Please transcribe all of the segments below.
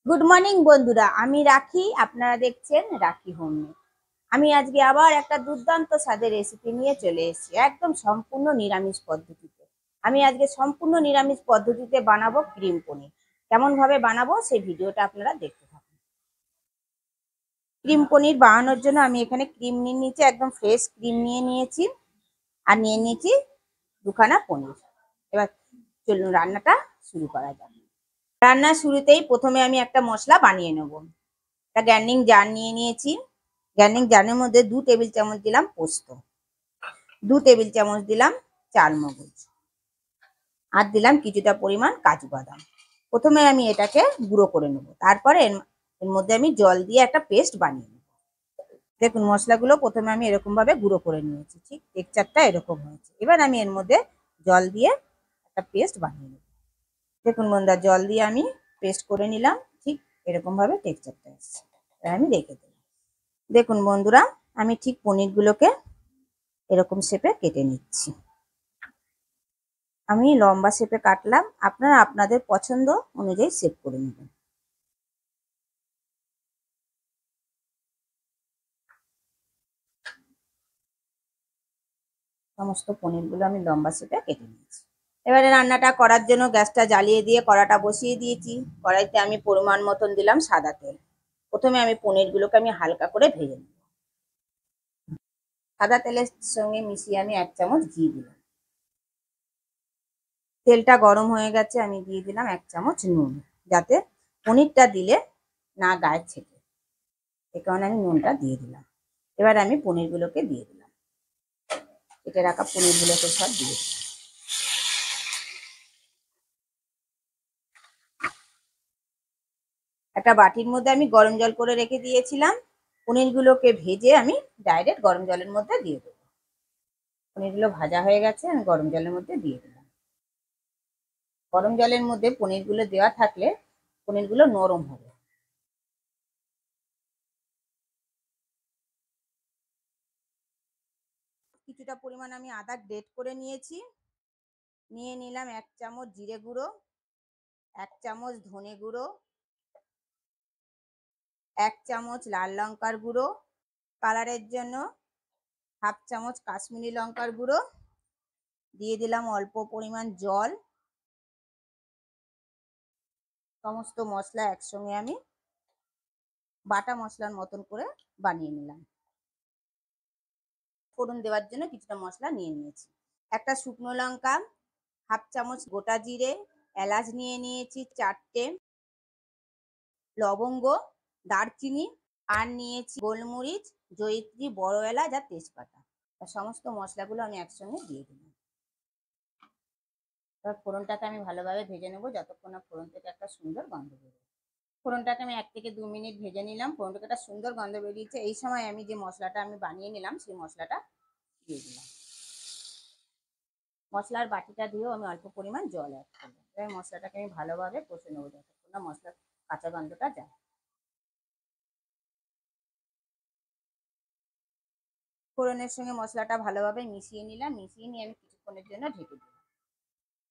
Good morning বন্ধুরা, আমি রাখি। আপনারা দেখছেন রাখি হোমমেড। আমি আজকে আবার একটা দুর্দান্ত স্বাদের রেসিপি নিয়ে চলে এসেছি, একদম সম্পূর্ণ নিরামিষ পদ্ধতিতে। আমি আজকে সম্পূর্ণ নিরামিষ পদ্ধতিতে বানাবো ক্রিম পনির। কেমন ভাবে বানাবো সেই ভিডিওটা আপনারা দেখতে থাকুন। ক্রিম পনির বানানোর জন্য আমি এখানে ক্রিম নিয়ে নিয়েছি, একদম ফ্রেশ ক্রিম নিয়ে নিয়েছি, আর নিয়ে নিয়েছি দুখানা পনির। এবার চলুন রান্নাটা শুরু করা যাক। রান্নার শুরুতেই প্রথমে আমি একটা মশলা বানিয়ে নেব। একটা গ্রাইন্ডিং জার নিয়ে নিয়েছি। গ্রাইন্ডিং জারের মধ্যে 2 টেবিল চামচ দিলাম পোস্ত, 2 টেবিল চামচ দিলাম চালমগজ, আর দিলাম কিছুটা পরিমাণ কাজু বাদাম। প্রথমে আমি এটাকে গুঁড়ো করে নেব, তারপরে এর মধ্যে আমি জল দিয়ে একটা পেস্ট বানিয়ে নেব। দেখুন মশলাগুলো প্রথমে আমি এরকম ভাবে গুঁড়ো করে নিয়েছি, ঠিক টেক্সচারটা এরকম হয়েছে। এবার আমি এর মধ্যে জল দিয়ে একটা পেস্ট বানিয়ে নেব। দেখুন বন্ধুরা, জল দিয়ে আমি পেস্ট করে নিলাম, ঠিক এরকম ভাবে টেক্সচারটা এসছে। এবার আমি রেখে দিলাম। দেখুন বন্ধুরা, আমি ঠিক পনিরগুলোকে এরকম শেপে কেটে নিচ্ছি। আমি লম্বা শেপে কাটলাম, আপনারা আপনাদের পছন্দ অনুযায়ী শেপ করে নেবেন। সমস্ত পনিরগুলো আমি লম্বা শেপে কেটে নিয়েছি। এবারে রান্নাটা করার জন্য গ্যাসটা জ্বালিয়ে দিয়ে কড়াটা বসিয়ে দিয়েছি। কড়াইতে আমি পরিমাণ মতন দিলাম সাদা তেল। প্রথমে আমি পনিরগুলোকে আমি হালকা করে ভেজে নেব। সাদা তেলের সঙ্গে মিশিয়ে আমি 1 চামচ ঘি দিলাম। তেলটা গরম হয়ে গেছে, আমি দিয়ে দিলাম 1 চামচ নুন, যাতে পনিরটা দিলে না গায়ে ছেঁকে। এই কারণে আমি নুনটা দিয়ে দিলাম। এবার আমি পনিরগুলোকে দিয়ে দিলাম, কেটে রাখা পনিরগুলোকে সব দিয়ে দিলাম। একটা বাটির মধ্যে আমি গরম জল করে রেখে দিয়েছিলাম। পনিরগুলোকে ভেজে আমি ডাইরেক্ট গরম জলের মধ্যে দিয়ে দেবো। পনিরগুলো ভাজা হয়ে গেছে, আমি গরম জলের মধ্যে দিয়ে দিলাম। গরম জলের মধ্যে পনিরগুলো দেওয়া থাকলে পনিরগুলো নরম হবে। কিছুটা পরিমাণ আমি আদা গ্রেট করে নিয়েছি। নিয়ে নিলাম 1 চামচ জিরে গুঁড়ো, 1 চামচ ধনে গুঁড়ো, 1 চামচ লাল লঙ্কার গুঁড়ো, কালারের জন্য 1/2 চামচ কাশ্মীরি লঙ্কার গুঁড়ো, দিয়ে দিলাম অল্প পরিমাণ জল। সমস্ত মশলা একসঙ্গে আমি বাটা মশলার মতন করে বানিয়ে নিলাম। ফোড়ন দেওয়ার জন্য কিছুটা মশলা নিয়ে নিয়েছি। একটা শুকনো লঙ্কা, 1/2 চামচ গোটা জিরে, এলাচ নিয়ে নিয়েছি 4টে, লবঙ্গ, দারচিনি, আর নিয়েছি গোলমরিচ, জয়িত্রী, বড় এলাচ আর তেজপাতা। সমস্ত মশলাগুলো আমি একসঙ্গে দিয়ে দিলাম। এবার ফোড়নটাকে আমি ভালোভাবে ভেজে নেবো, যতক্ষণ না ফোড়ন থেকে একটা সুন্দর গন্ধ বেরোয়। ফোড়নটাকে আমি 1 থেকে 2 মিনিট ভেজে নিলাম। ফোড়ন থেকে একটা সুন্দর গন্ধ বেরিয়েছে। এই সময় আমি যে মশলাটা আমি বানিয়ে নিলাম সেই মশলাটা দিয়ে দিলাম। মশলার বাটিটা দিয়েও আমি অল্প পরিমাণ জল অ্যাড করবো। এবার মশলাটাকে আমি ভালোভাবে কষে নেবো, যতক্ষণ না মশলার কাঁচা গন্ধটা যায়। ফোড়নের সঙ্গে মশলাটা ভালোভাবে মিশিয়ে নিলাম। মিশিয়ে নিয়ে আমি কিছুক্ষণের জন্য ঢেকে দিলাম।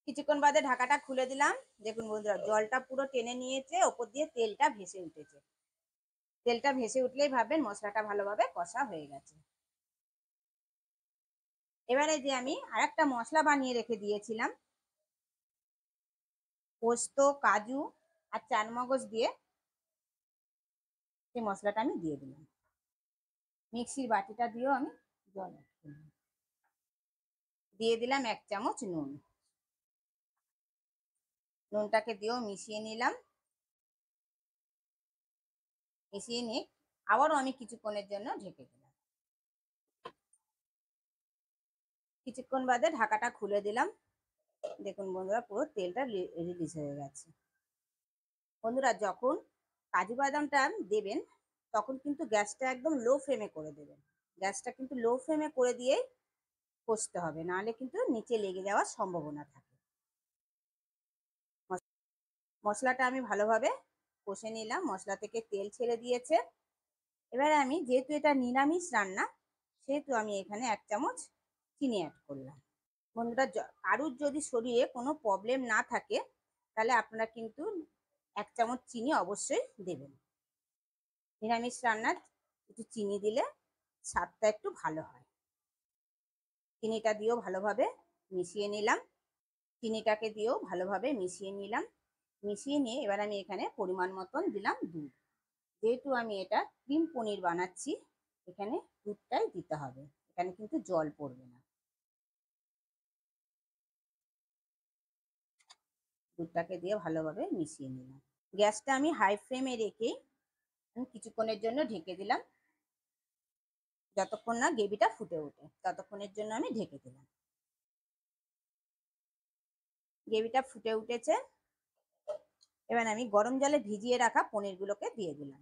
কিছুক্ষণ বাদে ঢাকাটা খুলে দিলাম। দেখুন বন্ধুরা, জলটা পুরো টেনে নিয়েছে, ওপর দিয়ে তেলটা ভেসে উঠেছে। তেলটা ভেসে উঠলেই ভাববেন মশলাটা ভালোভাবে কষা হয়ে গেছে। এবারে যে আমি আরেকটা মশলা বানিয়ে রেখে দিয়েছিলাম, পোস্ত, কাজু আর চালমগজ দিয়ে, সেই মশলাটা আমি দিয়ে দিলাম। মিক্সির বাটিটা দিয়েও আমি জল অ্যাড করলাম। দিয়ে দিলাম 1 চামচ নুন। নুনটাকে দিয়েও মিশিয়ে নিলাম। মিশিয়ে নিয়ে আবারও আমি কিছুক্ষণের জন্য ঢেকে দিলাম। কিছুক্ষণ বাদে ঢাকাটা খুলে দিলাম। দেখুন বন্ধুরা, পুরো তেলটা রিলিজ হয়ে গেছে। বন্ধুরা, যখন কাজু বাদামটা দেবেন তখন কিন্তু গ্যাসটা একদম লো ফ্লেমে করে দেবেন। গ্যাসটা কিন্তু লো ফ্লেমে করে দিয়েই কষতে হবে, নাহলে কিন্তু নিচে লেগে যাওয়ার সম্ভাবনা থাকে। মশলাটা আমি ভালোভাবে কষে নিলাম, মশলা থেকে তেল ছেড়ে দিয়েছে। এবারে আমি, যেহেতু এটা নিরামিষ রান্না, সেহেতু আমি এখানে 1 চামচ চিনি অ্যাড করলাম। বন্ধুরা, কারুর যদি শরীরে কোনো প্রবলেম না থাকে তাহলে আপনারা কিন্তু 1 চামচ চিনি অবশ্যই দেবেন। নিরামিষ রান্নার একটু চিনি দিলে স্বাদটা একটু ভালো হয়। চিনিটা দিয়েও ভালোভাবে মিশিয়ে নিলাম। চিনিটাকে দিয়েও ভালোভাবে মিশিয়ে নিলাম। মিশিয়ে নিয়ে এবার আমি এখানে পরিমাণ মতন দিলাম দুধ। যেহেতু আমি এটা ক্রিম পনির বানাচ্ছি, এখানে দুধটাই দিতে হবে, এখানে কিন্তু জল পড়বে না। দুধটাকে দিয়ে ভালোভাবে মিশিয়ে নিলাম। গ্যাসটা আমি হাই ফ্লেমে রেখে আমি কিছুক্ষণের জন্য ঢেকে দিলাম। যতক্ষণ না গ্রেভিটা ফুটে ওঠে ততক্ষণের জন্য আমি ঢেকে দিলাম। গ্রেভিটা ফুটে উঠেছে, এবার আমি গরম জলে ভিজিয়ে রাখা পনিরগুলোকে দিয়ে দিলাম।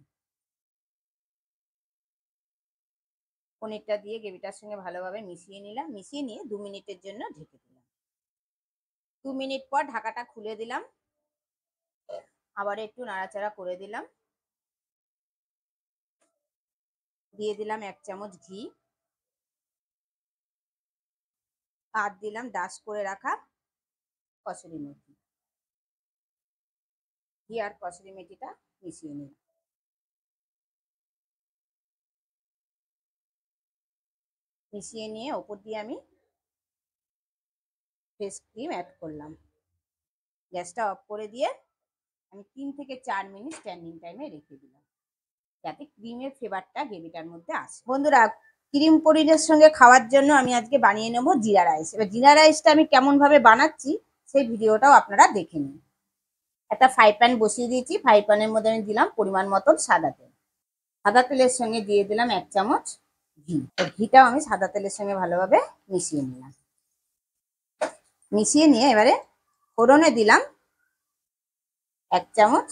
পনিরটা দিয়ে গ্রেভিটার সঙ্গে ভালোভাবে মিশিয়ে নিলাম। মিশিয়ে নিয়ে 2 মিনিটের জন্য ঢেকে দিলাম। 2 মিনিট পর ঢাকাটা খুলে দিলাম, আবার একটু নাড়াচাড়া করে দিলাম। দিয়ে দিলাম 1 চামচ ঘি, আর দিলাম ডাস্ট করে রাখা কসুরি মেথি। ঘি আর কসুরি মেথিটা মিশিয়ে নিলাম। মিশিয়ে নিয়ে ওপর দিয়ে আমি ফ্রেশ ক্রিম অ্যাড করলাম। গ্যাসটা অফ করে দিয়ে আমি 3 থেকে 4 মিনিট স্ট্যান্ডিং টাইমে রেখে দিলাম, যাতে ক্রিমের ফ্লেভারটা গ্রেভিটার মধ্যে আসে। বন্ধুরা, ক্রিম পনিরের সঙ্গে খাওয়ার জন্য আমি আজকে বানিয়ে নেব জিরা রাইস। এবার জিরা রাইসটা আমি কেমনভাবে বানাচ্ছি সেই ভিডিওটাও আপনারা দেখে নিন। একটা ফ্রাই প্যান বসিয়ে দিয়েছি। ফ্রাই প্যানের মধ্যে আমি দিলাম পরিমাণ মতন সাদা তেল। সাদা তেলের সঙ্গে দিয়ে দিলাম 1 চামচ ঘি। ঘিটাও আমি সাদা তেলের সঙ্গে ভালোভাবে মিশিয়ে নিলাম। মিশিয়ে নিয়ে এবারে ফোড়নে দিলাম 1 চামচ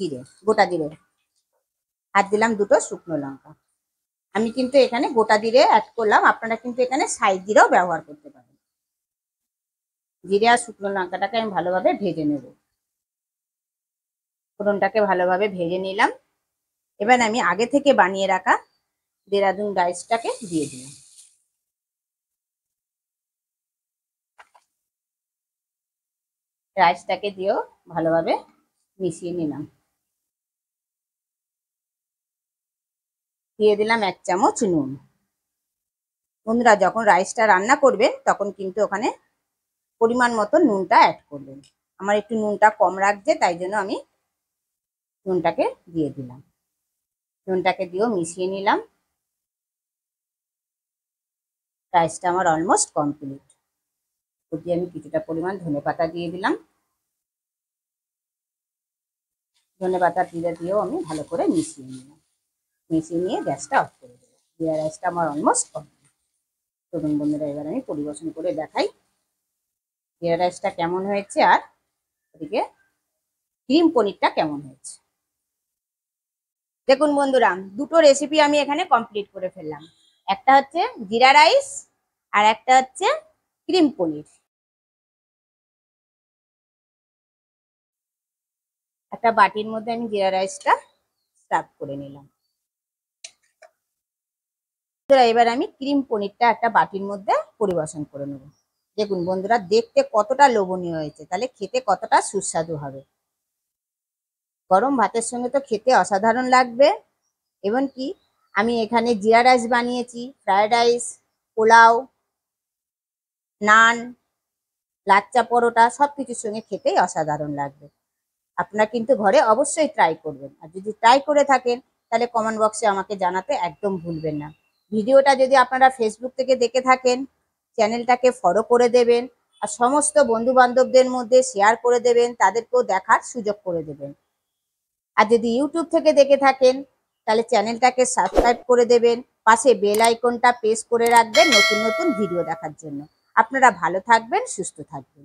জিরে, গোটা জিরে, আর দিলাম 2টো শুকনো লঙ্কা। আমি কিন্তু এখানে গোটা জিরে অ্যাড করলাম, আপনারা কিন্তু এখানে সাইড জিরেও ব্যবহার করতে পারেন। জিরে আর শুকনো লঙ্কাটাকে আমি ভালোভাবে ভেজে নেব। ফোড়নটাকে ভালোভাবে ভেজে নিলাম। এবার আমি আগে থেকে বানিয়ে রাখা দেরাদুন রাইসটাকে দিয়ে দিলাম। রাইসটাকে দিয়েও ভালোভাবে মিশিয়ে নিলাম। দিয়ে দিলাম 1 চামচ নুন। বন্ধুরা, যখন রাইসটা রান্না করবেন তখন কিন্তু ওখানে পরিমাণ মতো নুনটা অ্যাড করবেন। আমার একটু নুনটা কম রাখছে, তাই জন্য আমি নুনটাকে দিয়ে দিলাম। নুনটাকে দিয়েও মিশিয়ে নিলাম। রাইসটা আমার অলমোস্ট কমপ্লিট। দিয়ে আমি কিছুটা পরিমাণ ধনেপাতা দিয়ে দিলাম। ধনেপাতা দিয়েও আমি ভালো করে মিশিয়ে নিলাম। মিশিয়ে নিয়ে গ্যাসটা অফ করে দিলাম। জিরা রাইসটা আমার অলমোস্ট কমপ্লিট। তরুণ বন্ধুরা, এবার আমি পরিবেশন করে দেখাই জিরা রাইসটা কেমন হয়েছে আর ওদিকে ক্রিম পনিরটা কেমন হয়েছে। দেখুন বন্ধুরা, 2টো রেসিপি আমি এখানে কমপ্লিট করে ফেললাম। একটা হচ্ছে জিরা রাইস আর একটা হচ্ছে ক্রিম পনির। একটা বাটির মধ্যে আমি জিরা রাইসটা সার্ভ করে নিলাম। এবার আমি ক্রিম পনিরটা একটা বাটির মধ্যে পরিবেশন করে নেব। দেখুন বন্ধুরা, দেখতে কতটা লোভনীয় হয়েছে, তাহলে খেতে কতটা সুস্বাদু হবে। গরম ভাতের সঙ্গে তো খেতে অসাধারণ লাগবে। এবং কি আমি এখানে জিরা রাইস বানিয়েছি, ফ্রায়েড রাইস, পোলাও, নান, লাচ্চা পরোটা সব কিছুর সঙ্গে খেতেই অসাধারণ লাগবে। আপনারা কিন্তু ঘরে অবশ্যই ট্রাই করবেন। আর যদি ট্রাই করে থাকেন তাহলে কমেন্ট বক্সে আমাকে জানাতে একদম ভুলবেন না। ভিডিওটা যদি আপনারা ফেসবুক থেকে দেখে থাকেন, চ্যানেলটাকে ফলো করে দেবেন, আর সমস্ত বন্ধু বান্ধবদের মধ্যে শেয়ার করে দেবেন, তাদেরকেও দেখার সুযোগ করে দেবেন। আর যদি ইউটিউব থেকে দেখে থাকেন তাহলে চ্যানেলটাকে সাবস্ক্রাইব করে দেবেন, পাশে বেল আইকনটা প্রেস করে রাখবেন নতুন নতুন ভিডিও দেখার জন্য। আপনারা ভালো থাকবেন, সুস্থ থাকবেন।